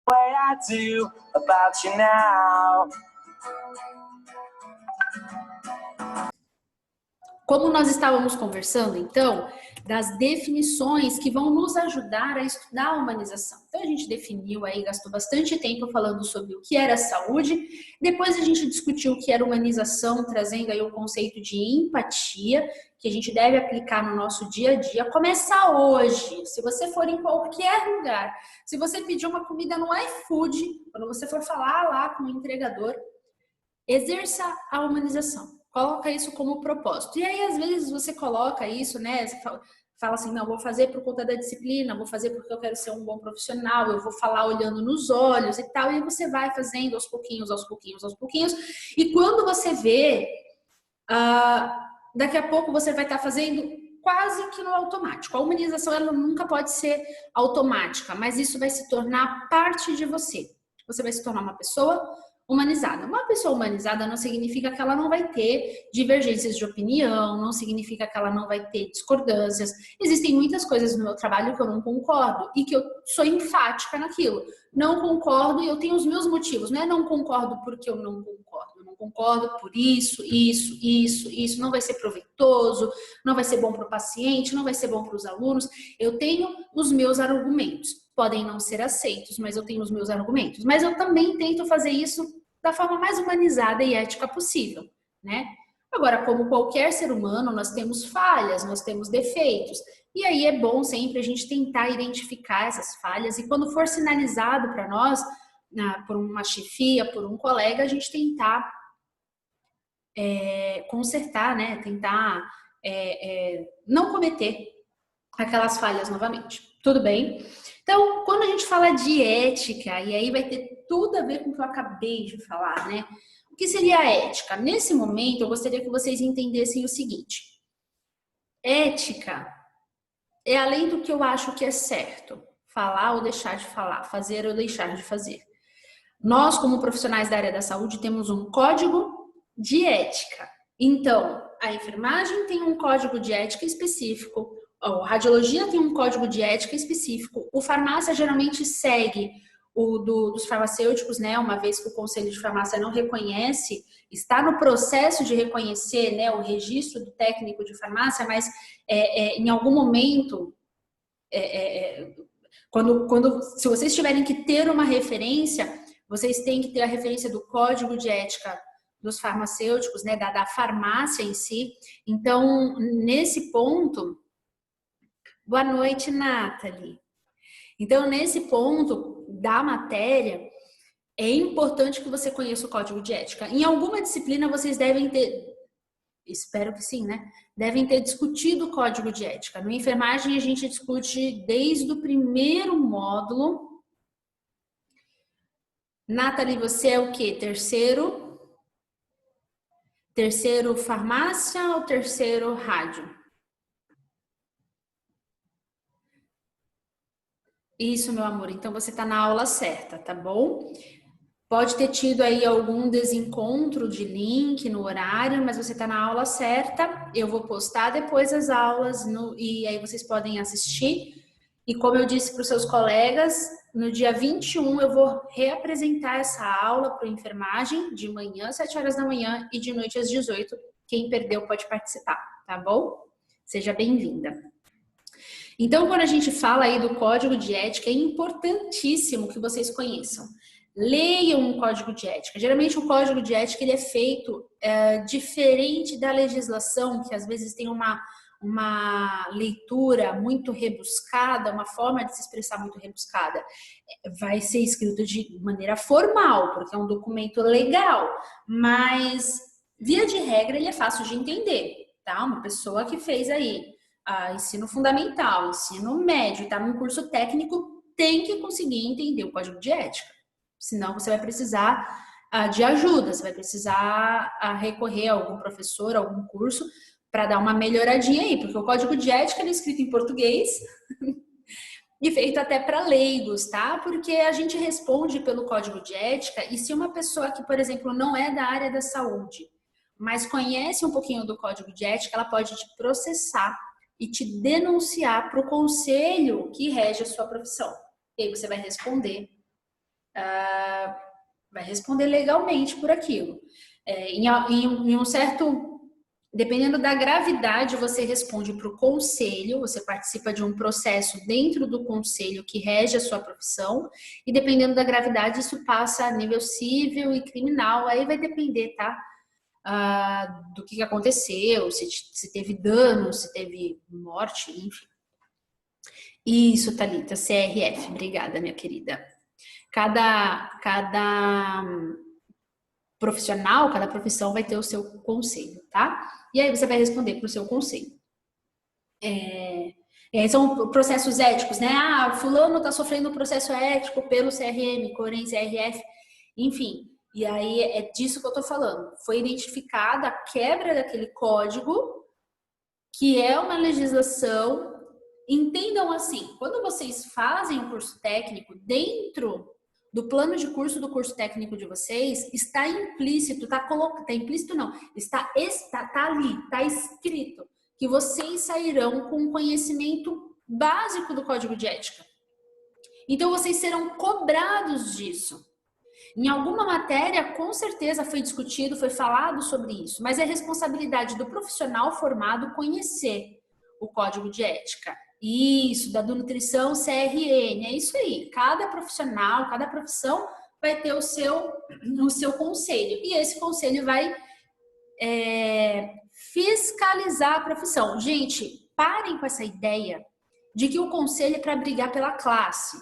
way I do about you now. Como nós estávamos conversando, então, das definições que vão nos ajudar a estudar a humanização. Então, a gente definiu aí, gastou bastante tempo falando sobre o que era saúde, depois a gente discutiu o que era humanização, trazendo aí o conceito de empatia, que a gente deve aplicar no nosso dia a dia. Começa hoje, se você for em qualquer lugar, se você pedir uma comida no iFood, quando você for falar lá com o entregador, exerça a humanização. Coloca isso como propósito. E aí, às vezes, você coloca isso, né? Você fala assim, não, vou fazer por conta da disciplina, vou fazer porque eu quero ser um bom profissional, eu vou falar olhando nos olhos e tal. E você vai fazendo aos pouquinhos, aos pouquinhos, aos pouquinhos. E quando você vê, daqui a pouco você vai estar fazendo quase que no automático. A humanização, ela nunca pode ser automática, mas isso vai se tornar parte de você. Você vai se tornar uma pessoa humanizada. Uma pessoa humanizada não significa que ela não vai ter divergências de opinião, não significa que ela não vai ter discordâncias. Existem muitas coisas no meu trabalho que eu não concordo e que eu sou enfática naquilo. Não concordo e eu tenho os meus motivos. Não é não concordo porque eu não concordo. Eu não concordo por isso, não vai ser proveitoso, não vai ser bom para o paciente, não vai ser bom para os alunos. Eu tenho os meus argumentos. Podem não ser aceitos, mas eu tenho os meus argumentos. Mas eu também tento fazer isso da forma mais humanizada e ética possível, né? Agora, como qualquer ser humano, nós temos falhas, nós temos defeitos. E aí é bom sempre a gente tentar identificar essas falhas e quando for sinalizado para nós, por uma chefia, por um colega, a gente tentar consertar, né? Tentar não cometer aquelas falhas novamente. Tudo bem? Então, quando a gente fala de ética, e aí vai ter tudo a ver com o que eu acabei de falar, né? O que seria a ética? Nesse momento, eu gostaria que vocês entendessem o seguinte. Ética é além do que eu acho que é certo. Falar ou deixar de falar, fazer ou deixar de fazer. Nós, como profissionais da área da saúde, temos um código de ética. Então, a enfermagem tem um código de ética específico, a radiologia tem um código de ética específico, o farmácia geralmente segue o dos farmacêuticos, né? Uma vez que o Conselho de Farmácia não reconhece, está no processo de reconhecer, né, o registro do técnico de farmácia, mas em algum momento, se vocês tiverem que ter uma referência, vocês têm que ter a referência do código de ética dos farmacêuticos, né, da farmácia em si. Então, nesse ponto... Boa noite, Nathalie. Então, nesse ponto da matéria, é importante que você conheça o código de ética. Em alguma disciplina, vocês devem ter, espero que sim, né? Devem ter discutido o código de ética. No enfermagem, a gente discute desde o primeiro módulo. Nathalie, você é o quê? Terceiro? Terceiro farmácia ou terceiro rádio? Isso, meu amor. Então, você está na aula certa, tá bom? Pode ter tido aí algum desencontro de link no horário, mas você está na aula certa. Eu vou postar depois as aulas e aí vocês podem assistir. E como eu disse para os seus colegas, no dia 21 eu vou reapresentar essa aula para o enfermagem, de manhã às 7 horas da manhã e de noite às 18. Quem perdeu pode participar, tá bom? Seja bem-vinda. Então, quando a gente fala aí do código de ética, é importantíssimo que vocês conheçam. Leiam um código de ética. Geralmente, o código de ética ele é feito diferente da legislação, que às vezes tem uma leitura muito rebuscada, uma forma de se expressar muito rebuscada. Vai ser escrito de maneira formal, porque é um documento legal, mas, via de regra, ele é fácil de entender, tá? Uma pessoa que fez aí ensino fundamental, ensino médio, está num curso técnico, tem que conseguir entender o código de ética. Senão você vai precisar de ajuda, você vai precisar recorrer a algum professor, a algum curso, para dar uma melhoradinha aí, porque o código de ética é escrito em português e feito até para leigos, tá? Porque a gente responde pelo código de ética e se uma pessoa que, por exemplo, não é da área da saúde, mas conhece um pouquinho do código de ética, ela pode te processar e te denunciar para o conselho que rege a sua profissão. E aí você vai responder vai responder legalmente por aquilo. Em um certo... Dependendo da gravidade, você responde para o conselho, você participa de um processo dentro do conselho que rege a sua profissão, e dependendo da gravidade, isso passa a nível civil e criminal, aí vai depender, tá? Do que aconteceu, se teve dano, se teve morte, enfim. Isso, Thalita, CRF, obrigada, minha querida. Cada profissional, cada profissão vai ter o seu conselho, tá? E aí você vai responder para o seu conselho. São processos éticos, né? Fulano está sofrendo um processo ético pelo CRM, Corém, CRF, enfim. E aí é disso que eu estou falando. Foi identificada a quebra daquele código, que é uma legislação. Entendam assim, quando vocês fazem um curso técnico, dentro do plano de curso do curso técnico de vocês, está implícito, está implícito não, está ali, está escrito que vocês sairão com um conhecimento básico do código de ética. Então vocês serão cobrados disso. Em alguma matéria, com certeza foi discutido, foi falado sobre isso, mas é responsabilidade do profissional formado conhecer o código de ética. Isso, da nutrição CRN, é isso aí. Cada profissional, cada profissão vai ter o seu conselho. E esse conselho vai fiscalizar a profissão. Gente, parem com essa ideia de que o conselho é para brigar pela classe.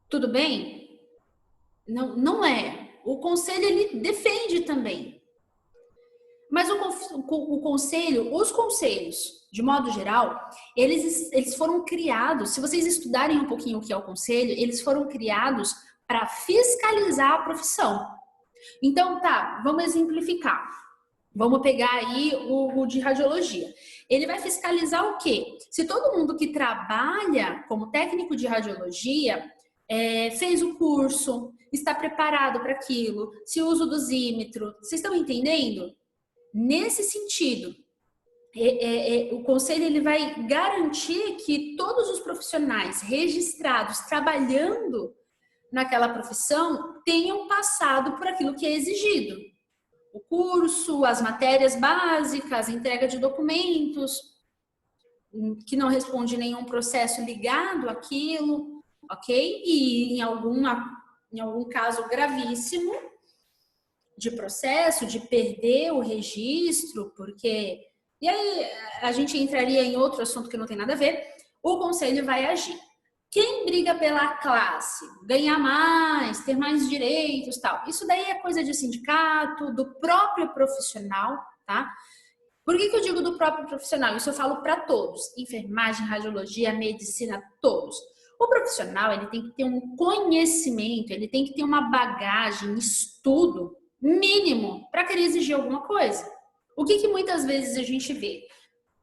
Tudo bem? Não, não é. O conselho, ele defende também. Mas o conselho, os conselhos, de modo geral, eles foram criados, se vocês estudarem um pouquinho o que é o conselho, eles foram criados para fiscalizar a profissão. Então, tá, vamos exemplificar. Vamos pegar aí o de radiologia. Ele vai fiscalizar o quê? Se todo mundo que trabalha como técnico de radiologia fez o curso, está preparado para aquilo, se usa o dosímetro, vocês estão entendendo? Nesse sentido, o conselho ele vai garantir que todos os profissionais registrados trabalhando naquela profissão tenham passado por aquilo que é exigido. O curso, as matérias básicas, entrega de documentos, que não responde nenhum processo ligado àquilo, ok? E em algum caso gravíssimo de processo, de perder o registro, porque... E aí a gente entraria em outro assunto que não tem nada a ver. O conselho vai agir. Quem briga pela classe, ganhar mais, ter mais direitos, tal, isso daí é coisa de sindicato, do próprio profissional, tá? Por que eu digo do próprio profissional? Isso eu falo para todos, enfermagem, radiologia, medicina, todos. O profissional, ele tem que ter um conhecimento, ele tem que ter uma bagagem, estudo mínimo para querer exigir alguma coisa. O que muitas vezes a gente vê?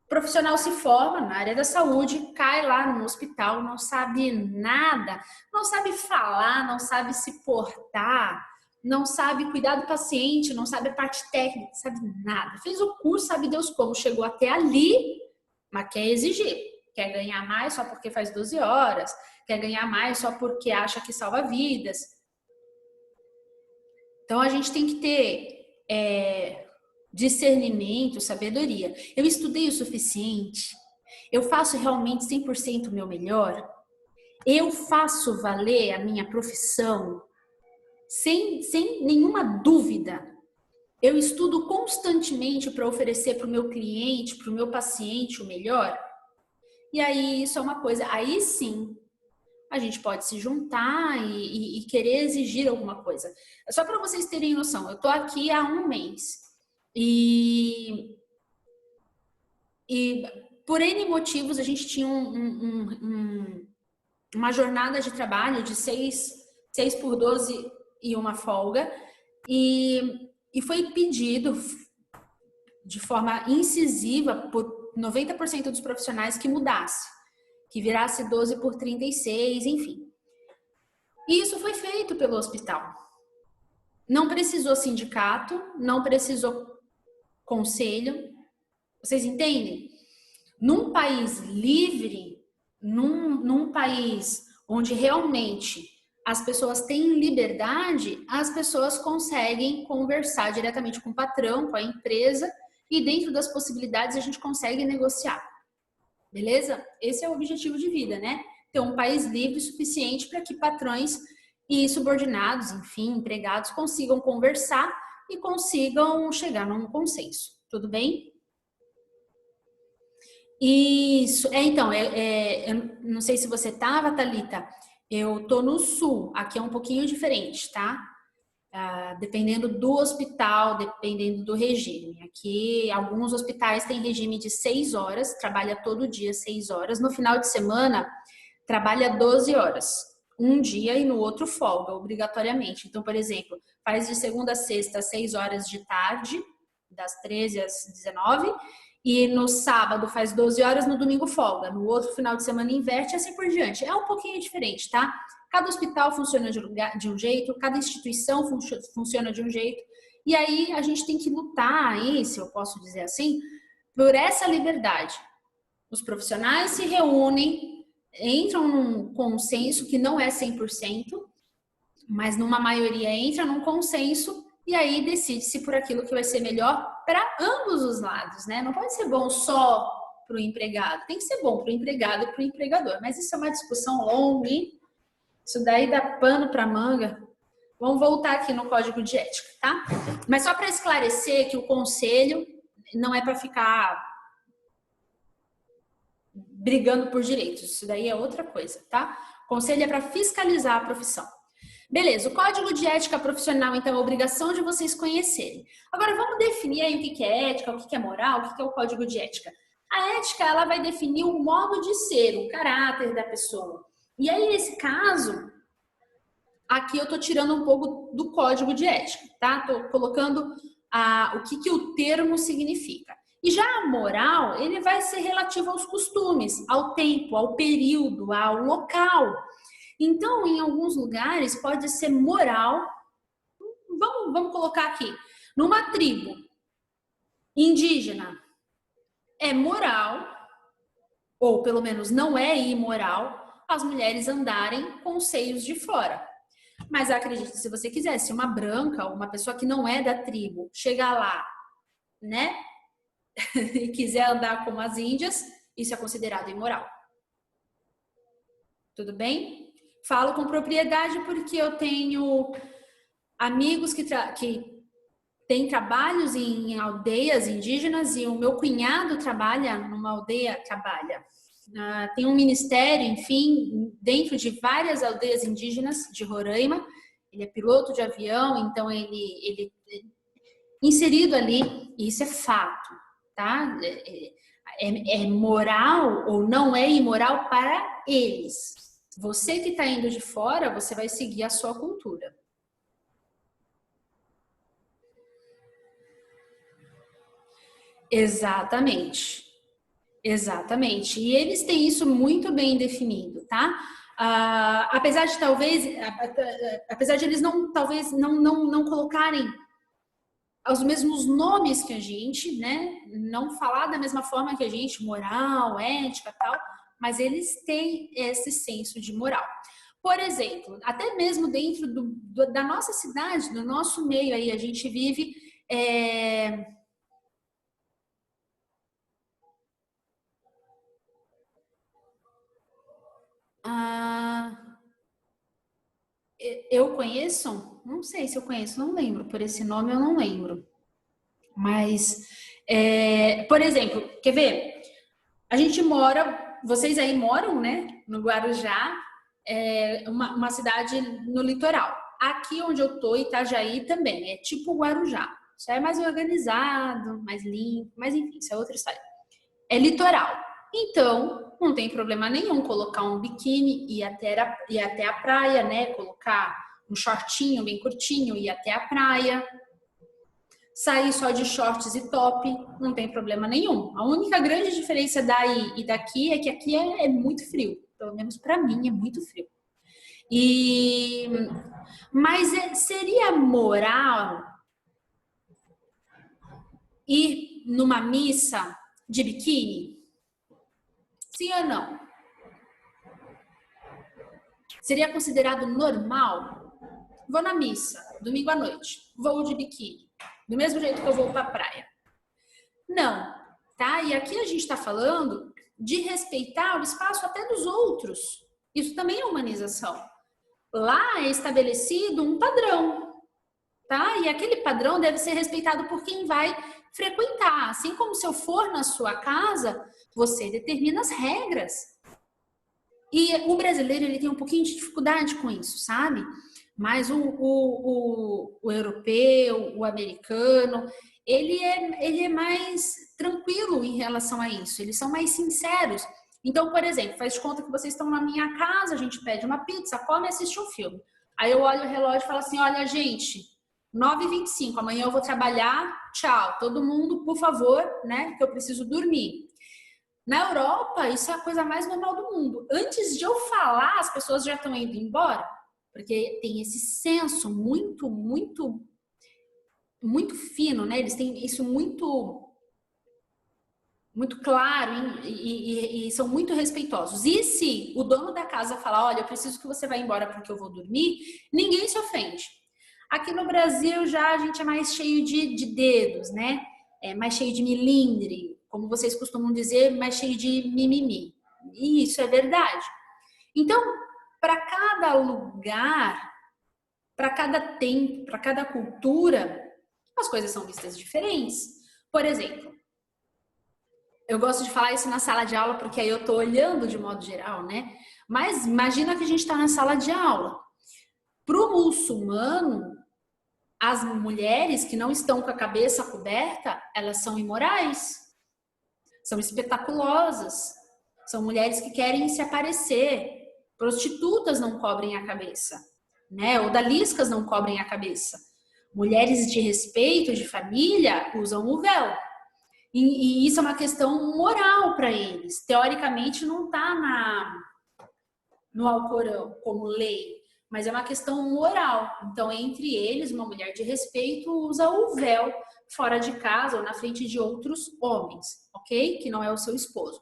O profissional se forma na área da saúde, cai lá no hospital, não sabe nada, não sabe falar, não sabe se portar, não sabe cuidar do paciente, não sabe a parte técnica, não sabe nada. Fez o curso, sabe Deus como, chegou até ali, mas quer exigir. Quer ganhar mais só porque faz 12 horas, quer ganhar mais só porque acha que salva vidas. Então, a gente tem que ter discernimento, sabedoria. Eu estudei o suficiente? Eu faço realmente 100% o meu melhor? Eu faço valer a minha profissão sem nenhuma dúvida? Eu estudo constantemente para oferecer para o meu cliente, para o meu paciente o melhor? E aí, isso é uma coisa... Aí sim, a gente pode se juntar e querer exigir alguma coisa. Só para vocês terem noção, eu estou aqui há 1 mês e por N motivos a gente tinha uma jornada de trabalho de 6 por 12 e uma folga e foi pedido de forma incisiva por 90% dos profissionais que mudasse, que virasse 12 por 36, enfim. E isso foi feito pelo hospital. Não precisou sindicato, não precisou conselho. Vocês entendem? Num país livre, num país onde realmente as pessoas têm liberdade, as pessoas conseguem conversar diretamente com o patrão, com a empresa, e dentro das possibilidades a gente consegue negociar. Beleza? Esse é o objetivo de vida, né? Ter um país livre o suficiente para que patrões e subordinados, enfim, empregados, consigam conversar e consigam chegar num consenso. Tudo bem? Isso. Então, eu não sei se você estava, Thalita, eu tô no sul, aqui é um pouquinho diferente, tá? Dependendo do hospital, dependendo do regime. Aqui, alguns hospitais têm regime de 6 horas, trabalha todo dia 6 horas. No final de semana, trabalha 12 horas. Um dia e no outro folga, obrigatoriamente. Então, por exemplo, faz de segunda a sexta, 6 horas de tarde, das 13 às 19, e no sábado faz 12 horas, no domingo folga. No outro final de semana inverte e assim por diante. É um pouquinho diferente, tá? Cada hospital funciona de um jeito, cada instituição funciona de um jeito. E aí a gente tem que lutar aí, se eu posso dizer assim, por essa liberdade. Os profissionais se reúnem, entram num consenso que não é 100%, mas numa maioria entra num consenso e aí decide-se por aquilo que vai ser melhor para ambos os lados, né? Não pode ser bom só para o empregado, tem que ser bom para o empregado e para o empregador. Mas isso é uma discussão longa, hein? Isso daí dá pano para manga. Vamos voltar aqui no código de ética, tá? Mas só para esclarecer que o conselho não é para ficar brigando por direitos. Isso daí é outra coisa, tá? O conselho é para fiscalizar a profissão. Beleza, o código de ética profissional, então, é a obrigação de vocês conhecerem. Agora, vamos definir aí o que é ética, o que é moral, o que é o código de ética. A ética, ela vai definir o modo de ser, o caráter da pessoa. E aí, nesse caso, aqui eu tô tirando um pouco do código de ética, tá? Tô colocando o que o termo significa. E já a moral, ele vai ser relativo aos costumes, ao tempo, ao período, ao local. Então, em alguns lugares, pode ser moral. Vamos colocar aqui. Numa tribo indígena, é moral, ou pelo menos não é imoral, as mulheres andarem com os seios de fora. Mas acredite, se você quiser, se uma branca, uma pessoa que não é da tribo, chegar lá, né, e quiser andar como as índias, isso é considerado imoral. Tudo bem? Falo com propriedade porque eu tenho amigos que têm trabalhos em aldeias indígenas e o meu cunhado trabalha numa aldeia, tem um ministério, enfim, dentro de várias aldeias indígenas de Roraima. Ele é piloto de avião, então ele inserido ali, e isso é fato, tá? É moral ou não é imoral para eles. Você que está indo de fora, você vai seguir a sua cultura. Exatamente. Exatamente. E eles têm isso muito bem definido, tá? Apesar de eles talvez não colocarem os mesmos nomes que a gente, né? Não falar da mesma forma que a gente, moral, ética, tal, mas eles têm esse senso de moral. Por exemplo, até mesmo dentro da nossa cidade, do nosso meio aí, a gente vive eu conheço? Não sei se eu conheço, não lembro. Por esse nome eu não lembro. Mas, por exemplo, quer ver? A gente mora, vocês aí moram, né? No Guarujá, uma cidade no litoral. Aqui onde eu tô, Itajaí também, é tipo Guarujá. Isso é mais organizado, mais limpo, mas enfim, isso é outra história. É litoral. Então, não tem problema nenhum colocar um biquíni e ir até a praia, né? Colocar um shortinho bem curtinho e ir até a praia. Sair só de shorts e top, não tem problema nenhum. A única grande diferença daí e daqui é que aqui é muito frio. Pelo menos para mim é muito frio. Mas seria moral ir numa missa de biquíni? Sim ou não? Seria considerado normal? Vou na missa, domingo à noite, vou de biquíni, do mesmo jeito que eu vou para a praia. Não, tá? E aqui a gente está falando de respeitar o espaço até dos outros. Isso também é humanização. Lá é estabelecido um padrão, tá? E aquele padrão deve ser respeitado por quem vai frequentar. Assim como se eu for na sua casa, você determina as regras. E o brasileiro, ele tem um pouquinho de dificuldade com isso, sabe? Mas o europeu, o americano, ele é mais tranquilo em relação a isso. Eles são mais sinceros. Então, por exemplo, faz de conta que vocês estão na minha casa, a gente pede uma pizza, come e assiste um filme. Aí eu olho o relógio e falo assim, olha, gente, 9h25, amanhã eu vou trabalhar, tchau. Todo mundo, por favor, né, que eu preciso dormir. Na Europa, isso é a coisa mais normal do mundo. Antes de eu falar, as pessoas já estão indo embora, porque tem esse senso muito, muito, muito fino, né? Eles têm isso muito claro e são muito respeitosos. E se o dono da casa falar, olha, eu preciso que você vá embora porque eu vou dormir, ninguém se ofende. Aqui no Brasil já a gente é mais cheio de dedos, né? É mais cheio de milindre, como vocês costumam dizer, mais cheio de mimimi. E isso é verdade. Então, para cada lugar, para cada tempo, para cada cultura, as coisas são vistas diferentes. Por exemplo, eu gosto de falar isso na sala de aula porque aí eu estou olhando de modo geral, né? Mas imagina que a gente está na sala de aula. Para o muçulmano, as mulheres que não estão com a cabeça coberta, elas são imorais, são espetaculosas, são mulheres que querem se aparecer. Prostitutas não cobrem a cabeça, né? Odaliscas não cobrem a cabeça. Mulheres de respeito, de família, usam o véu. E isso é uma questão moral para eles. Teoricamente não está no Alcorão como lei, mas é uma questão moral. Então, entre eles, uma mulher de respeito usa o véu fora de casa ou na frente de outros homens, ok? Que não é o seu esposo.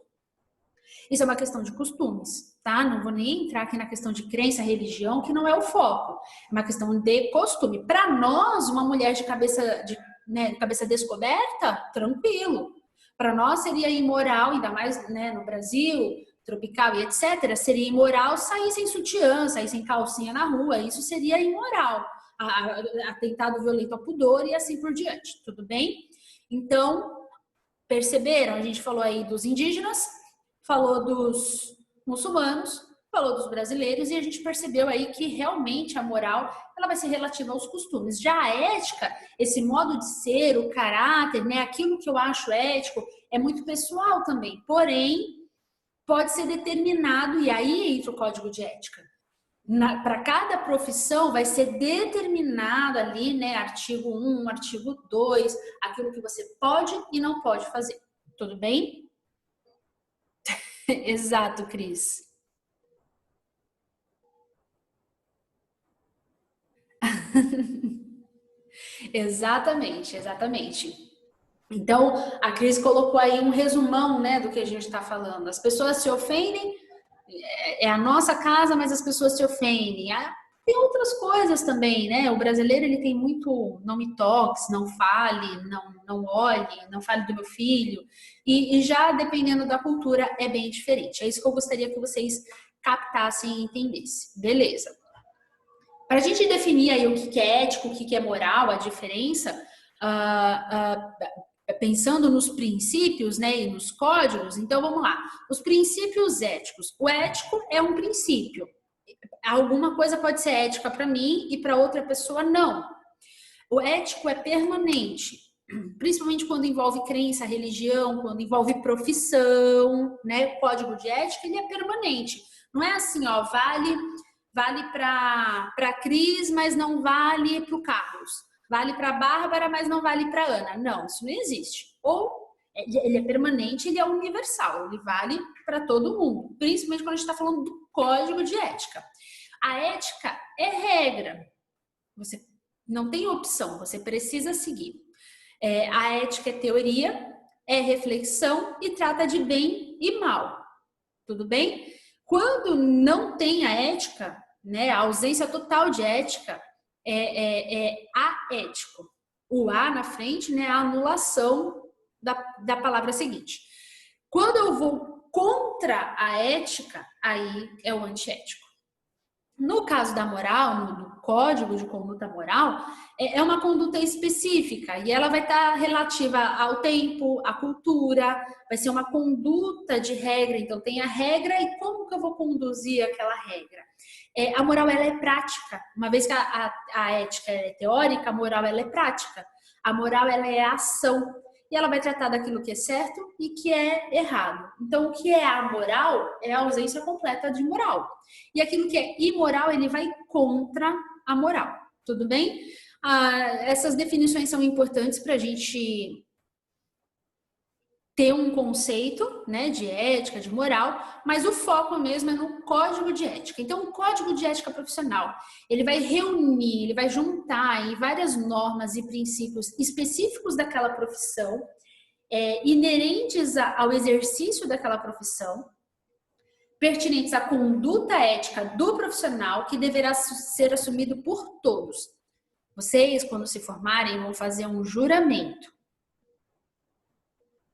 Isso é uma questão de costumes, tá? Não vou nem entrar aqui na questão de crença, religião, que não é o foco. É uma questão de costume. Para nós, uma mulher de cabeça descoberta, tranquilo. Para nós seria imoral, ainda mais, né, no Brasil, tropical e etc., seria imoral sair sem sutiã, sair sem calcinha na rua. Isso seria imoral. Atentado violento ao pudor e assim por diante. Tudo bem? Então, perceberam? A gente falou aí dos indígenas, falou dos muçulmanos, falou dos brasileiros, e a gente percebeu aí que realmente a moral ela vai ser relativa aos costumes. Já a ética, esse modo de ser, o caráter, né, aquilo que eu acho ético, é muito pessoal também. Porém, pode ser determinado, e aí entra o código de ética. Para cada profissão vai ser determinado ali, né, artigo 1, artigo 2, aquilo que você pode e não pode fazer. Tudo bem? Exato, Cris. Exatamente, exatamente. Então, a Cris colocou aí um resumão, né, do que a gente está falando. As pessoas se ofendem, é a nossa casa, mas as pessoas se ofendem. Tem outras coisas também, né? O brasileiro, ele tem muito não me toques, não fale, não olhe, não fale do meu filho. E já dependendo da cultura, é bem diferente. É isso que eu gostaria que vocês captassem e entendessem. Beleza. Para a gente definir aí o que é ético, o que é moral, a diferença, pensando nos princípios, né, e nos códigos, então vamos lá. Os princípios éticos. O ético é um princípio. Alguma coisa pode ser ética para mim e para outra pessoa não. O ético é permanente, principalmente quando envolve crença, religião, quando envolve profissão, né? O código de ética ele é permanente. Não é assim, ó, vale para Cris, mas não vale para o Carlos. Vale para a Bárbara, mas não vale para a Ana. Não, isso não existe. Ou ele é permanente, ele é universal, ele vale para todo mundo, principalmente quando a gente está falando do código de ética. A ética é regra, você não tem opção, você precisa seguir. A ética é teoria, é reflexão e trata de bem e mal, tudo bem? Quando não tem a ética, né? A ausência total de ética é aético. O A na frente, né? A anulação da palavra seguinte. Quando eu vou contra a ética, aí é o antiético. No caso da moral, no código de conduta moral, é uma conduta específica e ela vai estar relativa ao tempo, à cultura, vai ser uma conduta de regra. Então, tem a regra e como que eu vou conduzir aquela regra? A moral, ela é prática. Uma vez que a ética é teórica, a moral, ela é prática. A moral, ela é ação. E ela vai tratar daquilo que é certo e que é errado. Então, o que é amoral é a ausência completa de moral. E aquilo que é imoral, ele vai contra a moral. Tudo bem? Essas definições são importantes para a gente ter um conceito, né, de ética, de moral, mas o foco mesmo é no código de ética. Então, o código de ética profissional, ele vai reunir, ele vai juntar aí várias normas e princípios específicos daquela profissão, inerentes ao exercício daquela profissão, pertinentes à conduta ética do profissional, que deverá ser assumido por todos. Vocês, quando se formarem, vão fazer um juramento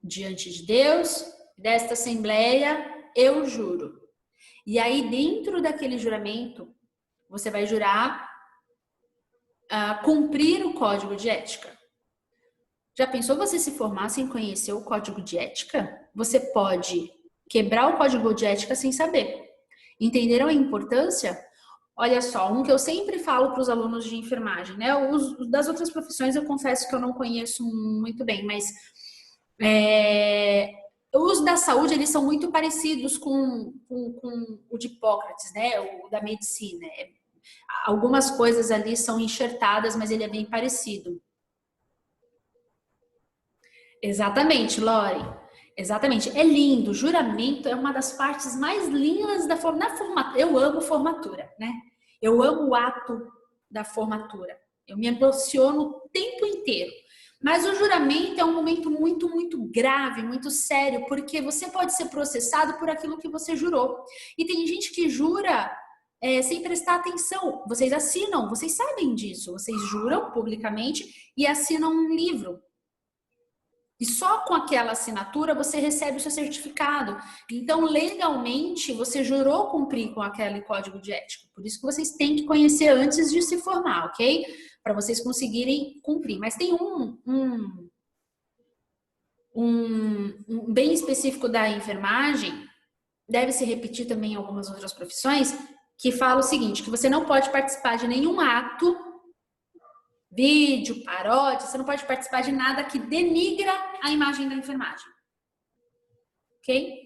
diante de Deus, desta assembleia, eu juro. E aí, dentro daquele juramento, você vai jurar cumprir o código de ética. Já pensou você se formar sem conhecer o código de ética? Você pode quebrar o código de ética sem saber. Entenderam a importância? Olha só, um que eu sempre falo para os alunos de enfermagem, né? Os das outras profissões eu confesso que eu não conheço muito bem, mas os da saúde, eles são muito parecidos com o de Hipócrates, né? O da medicina. Algumas coisas ali são enxertadas, mas ele é bem parecido. Exatamente, Lori. Exatamente. É lindo. O juramento é uma das partes mais lindas da formatura. Eu amo formatura, né? Eu amo o ato da formatura. Eu me emociono o tempo inteiro. Mas o juramento é um momento muito, muito grave, muito sério, porque você pode ser processado por aquilo que você jurou. E tem gente que jura sem prestar atenção. Vocês assinam, vocês sabem disso. Vocês juram publicamente e assinam um livro. E só com aquela assinatura você recebe o seu certificado. Então, legalmente, você jurou cumprir com aquele código de ética. Por isso que vocês têm que conhecer antes de se formar, ok? Para vocês conseguirem cumprir. Mas tem um bem específico da enfermagem, deve se repetir também em algumas outras profissões, que fala o seguinte, que você não pode participar de nenhum ato, vídeo, paródia, você não pode participar de nada que denigra a imagem da enfermagem. Ok?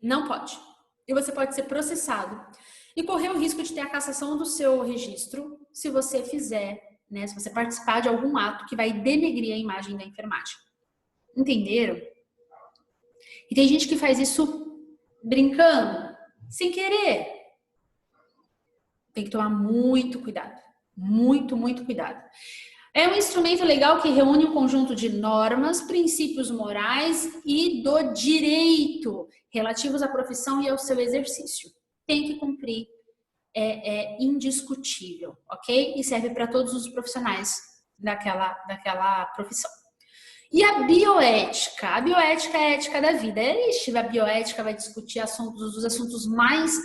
Não pode. E você pode ser processado e correr o risco de ter a cassação do seu registro se você fizer, né, se você participar de algum ato que vai denegrir a imagem da enfermagem. Entenderam? E tem gente que faz isso brincando, sem querer. Tem que tomar muito cuidado. Muito, muito cuidado. É um instrumento legal que reúne um conjunto de normas, princípios morais e do direito relativos à profissão e ao seu exercício. Tem que cumprir, é indiscutível, ok? E serve para todos os profissionais daquela profissão. E a bioética? A bioética é a ética da vida. A bioética vai discutir os assuntos mais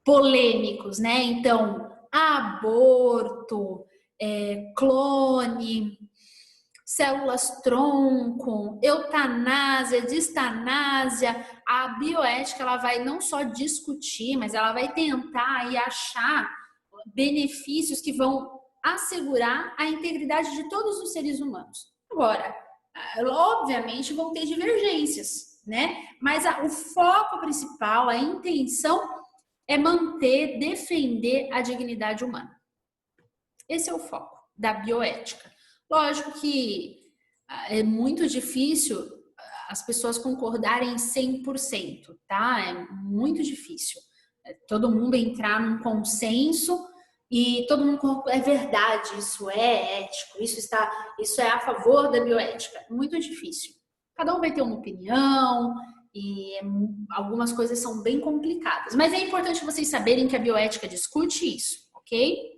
polêmicos, né? Então, aborto, clone, células-tronco, eutanásia, distanásia. A bioética, ela vai não só discutir, mas ela vai tentar e achar benefícios que vão assegurar a integridade de todos os seres humanos. Agora, obviamente vão ter divergências, né? Mas o foco principal, a intenção é manter, defender a dignidade humana. Esse é o foco da bioética. Lógico que é muito difícil as pessoas concordarem 100%, tá? É muito difícil. Todo mundo entrar num consenso e todo mundo é verdade, isso é ético, isso é a favor da bioética. Muito difícil. Cada um vai ter uma opinião E algumas coisas são bem complicadas. Mas é importante vocês saberem que a bioética discute isso, ok?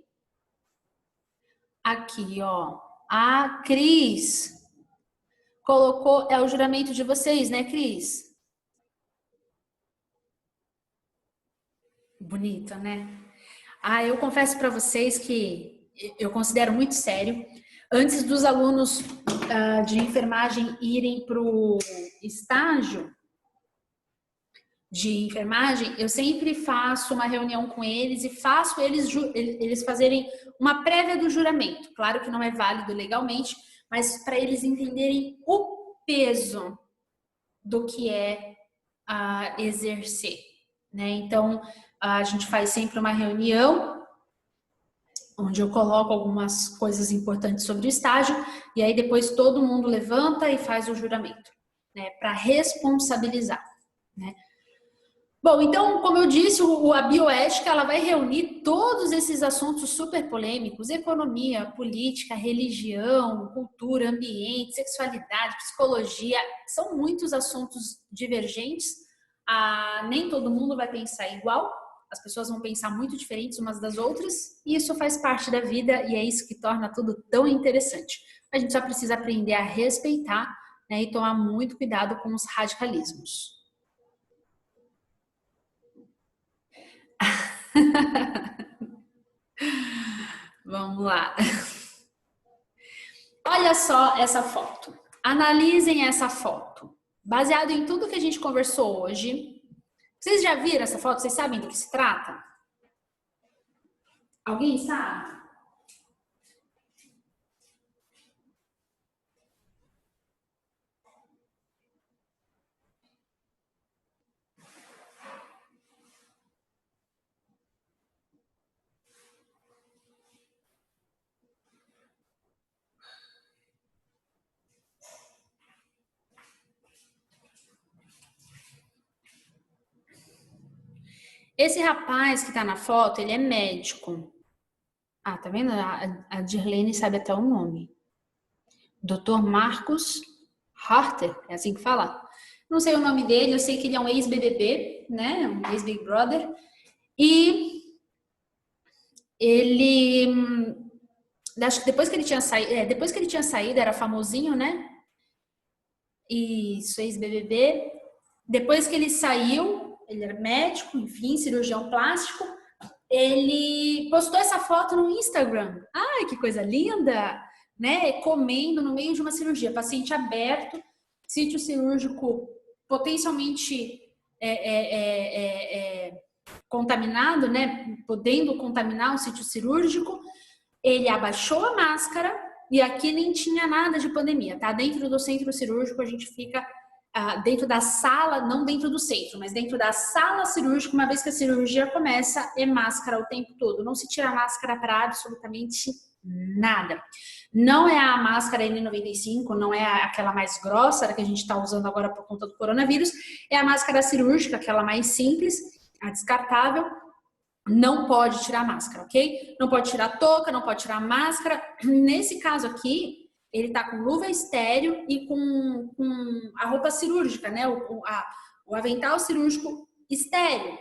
Aqui, ó. A Cris colocou, é o juramento de vocês, né, Cris? Bonita, né? Eu confesso para vocês que eu considero muito sério. Antes dos alunos de enfermagem irem para o estágio de enfermagem, eu sempre faço uma reunião com eles e faço eles fazerem uma prévia do juramento. Claro que não é válido legalmente, mas para eles entenderem o peso do que é exercer, né? Então, a gente faz sempre uma reunião onde eu coloco algumas coisas importantes sobre o estágio e aí depois todo mundo levanta e faz o juramento, né? Para responsabilizar, né? Bom, então, como eu disse, a bioética ela vai reunir todos esses assuntos super polêmicos: economia, política, religião, cultura, ambiente, sexualidade, psicologia. São muitos assuntos divergentes. Nem todo mundo vai pensar igual. As pessoas vão pensar muito diferentes umas das outras. E isso faz parte da vida e é isso que torna tudo tão interessante. A gente só precisa aprender a respeitar, né, e tomar muito cuidado com os radicalismos. Vamos lá. Olha só essa foto. Analisem essa foto. Baseado em tudo que a gente conversou hoje. Vocês já viram essa foto? Vocês sabem do que se trata? Alguém sabe? Esse rapaz que tá na foto, ele é médico. Tá vendo? A Dirlene sabe até o nome. Dr. Marcos Harter, é assim que fala? Não sei o nome dele, eu sei que ele é um ex-BBB, né? Um ex-Big Brother. E ele... acho que depois que ele tinha saído, era famosinho, né? Isso, ex-BBB. Depois que ele saiu, ele era médico, enfim, cirurgião plástico, ele postou essa foto no Instagram. Ai, que coisa linda! Né? Comendo no meio de uma cirurgia, paciente aberto, sítio cirúrgico potencialmente contaminado, né? Podendo contaminar o sítio cirúrgico. Ele abaixou a máscara e aqui nem tinha nada de pandemia, tá? Dentro do centro cirúrgico a gente fica dentro da sala, não dentro do centro, mas dentro da sala cirúrgica, uma vez que a cirurgia começa, é máscara o tempo todo. Não se tira a máscara para absolutamente nada. Não é a máscara N95, não é aquela mais grossa que a gente está usando agora por conta do coronavírus, é a máscara cirúrgica, aquela mais simples, a descartável. Não pode tirar a máscara, ok? Não pode tirar a touca, não pode tirar a máscara. Nesse caso aqui, ele tá com luva estéreo e com a roupa cirúrgica, né? O avental cirúrgico estéreo.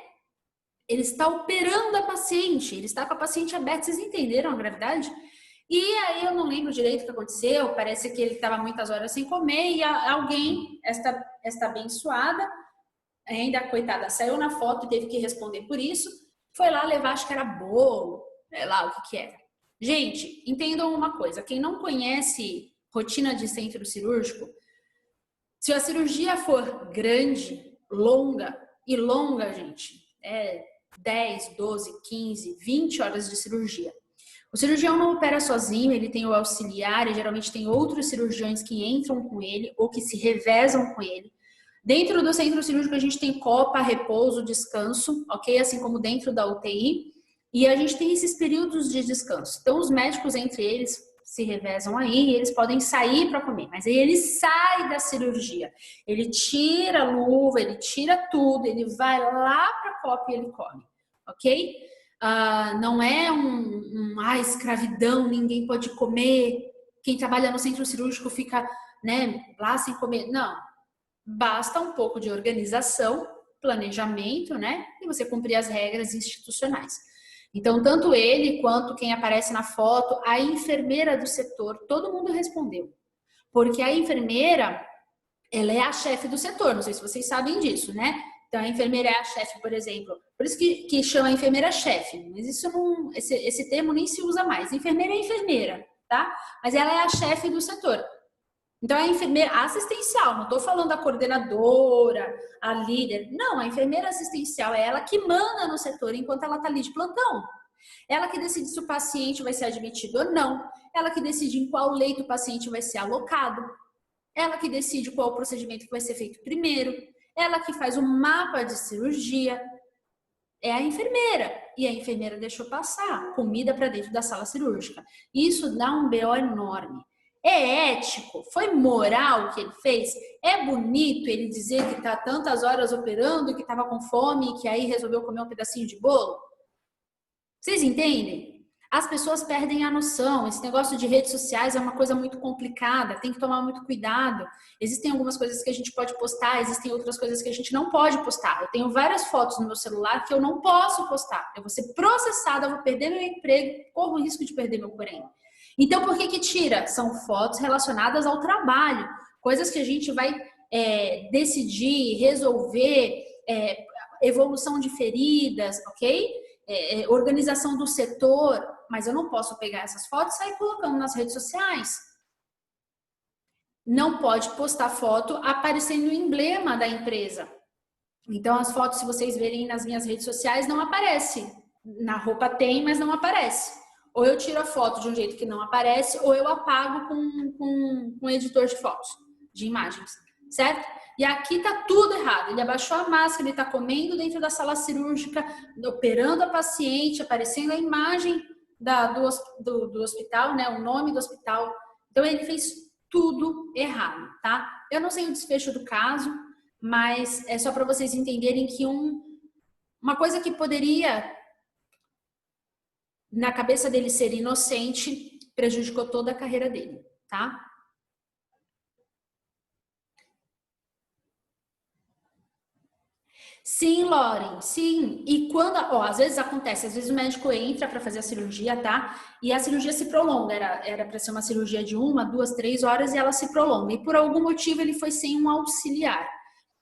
Ele está operando a paciente, ele está com a paciente aberta. Vocês entenderam a gravidade? E aí eu não lembro direito o que aconteceu, parece que ele estava muitas horas sem comer e alguém, esta abençoada, ainda coitada, saiu na foto e teve que responder por isso, foi lá levar, acho que era bolo, sei lá o que era. Gente, entendam uma coisa, quem não conhece rotina de centro cirúrgico, se a cirurgia for grande, longa, e longa, gente, 10, 12, 15, 20 horas de cirurgia. O cirurgião não opera sozinho, ele tem o auxiliar e geralmente tem outros cirurgiões que entram com ele ou que se revezam com ele. Dentro do centro cirúrgico a gente tem copa, repouso, descanso, ok? Assim como dentro da UTI. E a gente tem esses períodos de descanso. Então os médicos entre eles se revezam aí e eles podem sair para comer. Mas aí ele sai da cirurgia, ele tira a luva, ele tira tudo, ele vai lá para a copa e ele come, ok? Não é escravidão, ninguém pode comer, quem trabalha no centro cirúrgico fica, né, lá sem comer. Não, Basta um pouco de organização, planejamento, né? E você cumprir as regras institucionais. Então, tanto ele quanto quem aparece na foto, a enfermeira do setor, todo mundo respondeu. Porque a enfermeira, ela é a chefe do setor, não sei se vocês sabem disso, né? Então, a enfermeira é a chefe, por exemplo. Por isso que chama a enfermeira chefe. Mas isso não, esse termo nem se usa mais. Enfermeira é enfermeira, tá? Mas ela é a chefe do setor. Então, a enfermeira assistencial, não estou falando da coordenadora, a líder. Não, a enfermeira assistencial é ela que manda no setor enquanto ela está ali de plantão. Ela que decide se o paciente vai ser admitido ou não. Ela que decide em qual leito o paciente vai ser alocado. Ela que decide qual o procedimento que vai ser feito primeiro. Ela que faz o mapa de cirurgia. É a enfermeira. E a enfermeira deixou passar comida para dentro da sala cirúrgica. Isso dá um BO enorme. É ético? Foi moral o que ele fez? É bonito ele dizer que está tantas horas operando e que estava com fome e que aí resolveu comer um pedacinho de bolo? Vocês entendem? As pessoas perdem a noção. Esse negócio de redes sociais é uma coisa muito complicada, tem que tomar muito cuidado. Existem algumas coisas que a gente pode postar, existem outras coisas que a gente não pode postar. Eu tenho várias fotos no meu celular que eu não posso postar. Eu vou ser processada, eu vou perder meu emprego, corro o risco de perder meu emprego. Então, por que tira? São fotos relacionadas ao trabalho, coisas que a gente vai decidir, resolver, evolução de feridas, ok? Organização do setor, mas eu não posso pegar essas fotos e sair colocando nas redes sociais. Não pode postar foto aparecendo o emblema da empresa. Então, as fotos, se vocês verem nas minhas redes sociais, não aparece. Na roupa tem, mas não aparece. Ou eu tiro a foto de um jeito que não aparece, ou eu apago com um editor de fotos, de imagens, certo? E aqui tá tudo errado. Ele abaixou a máscara, ele tá comendo dentro da sala cirúrgica, operando a paciente, aparecendo a imagem do hospital, né? O nome do hospital. Então, ele fez tudo errado, tá? Eu não sei o desfecho do caso, mas é só para vocês entenderem que uma coisa que poderia, na cabeça dele, ser inocente, prejudicou toda a carreira dele, tá? Sim, Lauren, sim. E quando, às vezes acontece, às vezes o médico entra para fazer a cirurgia, tá? E a cirurgia se prolonga, era para ser uma cirurgia de 1, 2, 3 horas e ela se prolonga. E por algum motivo ele foi sem um auxiliar.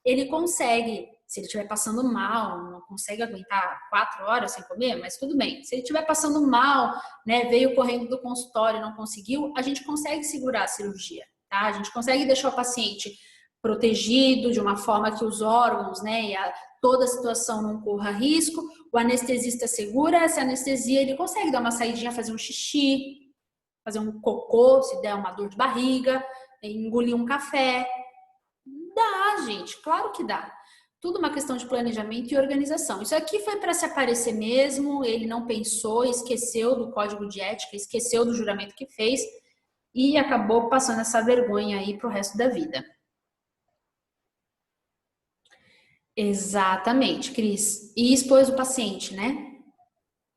Ele consegue, se ele estiver passando mal, não consegue aguentar 4 horas sem comer, mas tudo bem. Se ele estiver passando mal, né, veio correndo do consultório e não conseguiu, a gente consegue segurar a cirurgia, tá? A gente consegue deixar o paciente protegido de uma forma que os órgãos, né, e toda a situação não corra risco. O anestesista segura essa anestesia, ele consegue dar uma saidinha, fazer um xixi, fazer um cocô, se der uma dor de barriga, engolir um café. Dá, gente, claro que dá. Tudo uma questão de planejamento e organização. Isso aqui foi para se aparecer mesmo, ele não pensou, esqueceu do código de ética, esqueceu do juramento que fez e acabou passando essa vergonha aí pro resto da vida. Exatamente, Cris. E expôs o paciente, né?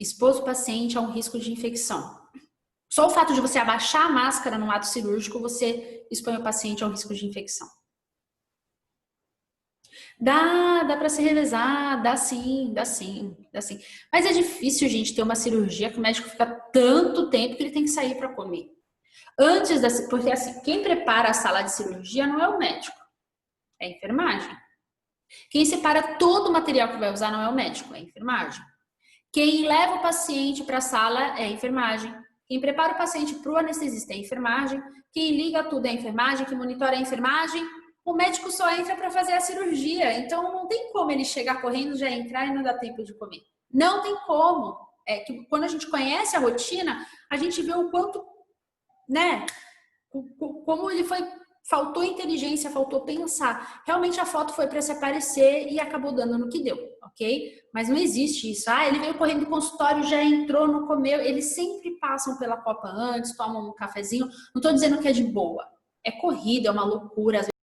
Expôs o paciente a um risco de infecção. Só o fato de você abaixar a máscara no ato cirúrgico, você expõe o paciente a um risco de infecção. Dá para se revezar, dá sim. Mas é difícil, gente, ter uma cirurgia que o médico fica tanto tempo que ele tem que sair para comer. Porque assim, quem prepara a sala de cirurgia não é o médico, é a enfermagem. Quem separa todo o material que vai usar não é o médico, é a enfermagem. Quem leva o paciente para a sala é a enfermagem. Quem prepara o paciente para o anestesista é a enfermagem. Quem liga tudo é a enfermagem, quem monitora é a enfermagem. O médico só entra para fazer a cirurgia, então não tem como ele chegar correndo, já entrar e não dar tempo de comer. Não tem como. É que quando a gente conhece a rotina, a gente vê o quanto, né, como ele foi. Faltou inteligência, faltou pensar. Realmente a foto foi para se aparecer e acabou dando no que deu, ok? Mas não existe isso. Ele veio correndo do consultório, já entrou, não comeu. Eles sempre passam pela copa antes, tomam um cafezinho. Não estou dizendo que é de boa. É corrida, é uma loucura.